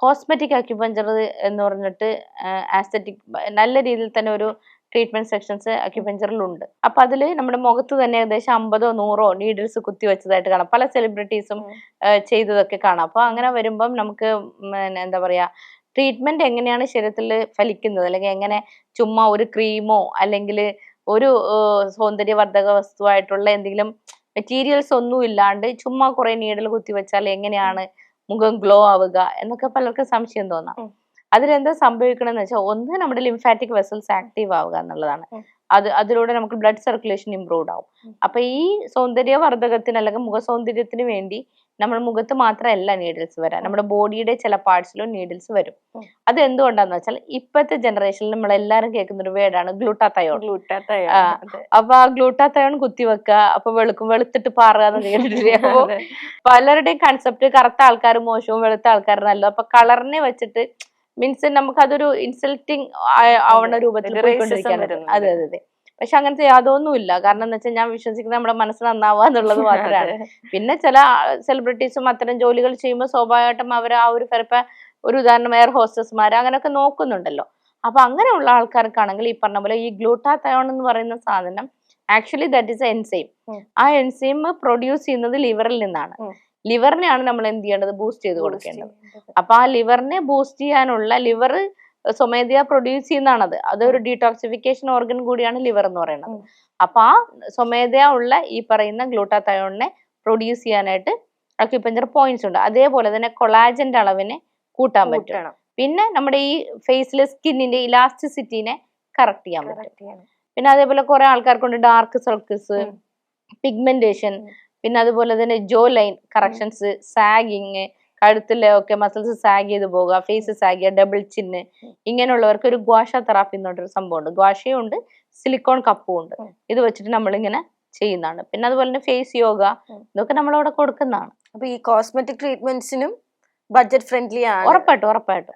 Cosmetic acupuncture എന്ന് പറഞ്ഞിട്ട് aesthetic നല്ല രീതിയിൽ തന്നെ ഒരു ട്രീറ്റ്മെന്റ് സെക്ഷൻസ് അക്യുപഞ്ചറിലുണ്ട്. അപ്പൊ അതില് നമ്മുടെ മുഖത്ത് തന്നെ ഏകദേശം 50 or 100 നീഡിൽസ് കുത്തി വെച്ചതായിട്ട് കാണാം. പല സെലിബ്രിറ്റീസും ചെയ്തതൊക്കെ കാണാം. അപ്പൊ അങ്ങനെ വരുമ്പം നമുക്ക് എന്താ പറയാ, ട്രീറ്റ്മെന്റ് എങ്ങനെയാണ് ശരീരത്തിൽ ഫലിക്കുന്നത്, അല്ലെങ്കിൽ എങ്ങനെ ചുമ്മാ ഒരു ക്രീമോ അല്ലെങ്കിൽ ഒരു സൗന്ദര്യവർദ്ധക വസ്തുവായിട്ടുള്ള എന്തെങ്കിലും മെറ്റീരിയൽസ് ഒന്നും ഇല്ലാണ്ട് ചുമ്മാ കുറെ നീഡിൽ കുത്തി വെച്ചാൽ എങ്ങനെയാണ് മുഖം ഗ്ലോ ആവുക എന്നൊക്കെ പലർക്കും സംശയം തോന്നാം. അതിലെന്താ സംഭവിക്കണമെന്ന് വെച്ചാൽ, ഒന്ന് നമ്മുടെ ലിംഫാറ്റിക് വെസൽസ് ആക്റ്റീവ് ആവുക എന്നുള്ളതാണ്. അതിലൂടെ നമുക്ക് ബ്ലഡ് സർക്കുലേഷൻ ഇംപ്രൂവ്ഡ് ആവും. അപ്പൊ ഈ സൗന്ദര്യവർദ്ധകത്തിന് അല്ലെങ്കിൽ മുഖ സൗന്ദര്യത്തിന് വേണ്ടി നമ്മുടെ മുഖത്ത് മാത്രമല്ല നീഡിൽസ് വരാം, നമ്മുടെ ബോഡിയുടെ ചില പാർട്സിലും നീഡിൽസ് വരും. അത് എന്തുകൊണ്ടാന്ന് വെച്ചാൽ, ഇപ്പോഴത്തെ ജനറേഷനിൽ നമ്മൾ എല്ലാവരും കേൾക്കുന്ന ഒരു വേർഡാണ് ഗ്ലൂട്ടാത്തയോൺ. അപ്പൊ ആ ഗ്ലൂട്ടാത്തയോൺ കുത്തിവെക്കുക, അപ്പൊ വെളുത്തിട്ട് പാറുക എന്ന് കേട്ടിട്ടില്ലേ? അപ്പൊ പലരുടെയും കൺസെപ്റ്റ് കറുത്ത ആൾക്കാർ മോശവും വെളുത്ത ആൾക്കാർ നല്ലതും. അപ്പൊ കളറിനെ വെച്ചിട്ട് മീൻസ് നമുക്ക് അതൊരു ഇൻസൾട്ടിങ് ആവുന്ന രൂപത്തിൽ പോയിക്കൊണ്ടിരിക്കുകയാണ്. അതെ അതെ അതെ. പക്ഷെ അങ്ങനത്തെ യാതൊന്നുമില്ല. കാരണം എന്ന് വെച്ചാൽ ഞാൻ വിശ്വസിക്കുന്നത് നമ്മുടെ മനസ്സ് നന്നാവുക എന്നുള്ളത് മാത്രമാണ്. പിന്നെ ചില സെലിബ്രിറ്റീസും അത്തരം ജോലികൾ ചെയ്യുമ്പോൾ സ്വാഭാവികമായിട്ടും അവർ ആ ഒരു ഒരു ഉദാഹരണം എയർ ഹോസ്റ്റസ്മാർ അങ്ങനെയൊക്കെ നോക്കുന്നുണ്ടല്ലോ. അപ്പൊ അങ്ങനെയുള്ള ആൾക്കാർക്കാണെങ്കിൽ ഈ പറഞ്ഞ പോലെ ഈ ഗ്ലൂട്ടാത്തയോൺ എന്ന് പറയുന്ന സാധനം actually that is A enzyme. ആ എൻസൈം പ്രൊഡ്യൂസ് ചെയ്യുന്നത് ലിവറിൽ നിന്നാണ്. ലിവറിനെയാണ് നമ്മൾ എന്ത് ചെയ്യേണ്ടത്, ബൂസ്റ്റ് ചെയ്ത് കൊടുക്കേണ്ടത്. അപ്പൊ ആ ലിവറിനെ ബൂസ്റ്റ് ചെയ്യാനുള്ള ലിവർ സ്വമേധയാ പ്രൊഡ്യൂസ് ചെയ്യുന്നതാണത്. അതൊരു ഡീടോക്സിഫിക്കേഷൻ ഓർഗൻ കൂടിയാണ് ലിവർ എന്ന് പറയുന്നത്. അപ്പൊ ആ സ്വമേധയാ ഉള്ള ഈ പറയുന്ന ഗ്ലൂട്ടാത്തയോണിനെ പ്രൊഡ്യൂസ് ചെയ്യാനായിട്ട് അക്യുപഞ്ചർ പോയിന്റ്സ് ഉണ്ട്. അതേപോലെ തന്നെ കൊളാജന്റെ അളവിനെ കൂട്ടാൻ പറ്റും. പിന്നെ നമ്മുടെ ഈ ഫേസിലെ സ്കിന്നിന്റെ ഇലാസ്റ്റിസിറ്റിനെ കറക്റ്റ് ചെയ്യാൻ പറ്റും. പിന്നെ അതേപോലെ കുറെ ആൾക്കാർക്കുണ്ട് ഡാർക്ക് സർക്കിൾസ്, പിഗ്മെന്റേഷൻ, പിന്നെ അതുപോലെ തന്നെ ജോ ലൈൻ കറക്ഷൻസ്, സാഗിങ്, കഴുത്തിലെ ഒക്കെ മസിൽസ് സാഗ് ചെയ്ത് പോകുക, ഫേസ് സാഗ് ചെയ്യുക, ഡബിൾ ചിന്ന്, ഇങ്ങനെയുള്ളവർക്ക് ഒരു ഗ്വാഷ തെറാപ്പി എന്ന് പറഞ്ഞൊരു സംഭവമുണ്ട്. ഗ്വാഷയും ഉണ്ട്, സിലിക്കോൺ കപ്പും ഉണ്ട്. ഇത് വെച്ചിട്ട് നമ്മളിങ്ങനെ ചെയ്യുന്നതാണ്. പിന്നെ അതുപോലെ തന്നെ ഫേസ് യോഗ, ഇതൊക്കെ നമ്മളവിടെ കൊടുക്കുന്നതാണ്. അപ്പൊ ഈ കോസ്മെറ്റിക് ട്രീറ്റ്മെന്റ്സിനും ബഡ്ജറ്റ് ഫ്രണ്ട്ലി ആണ്. ഉറപ്പായിട്ടും.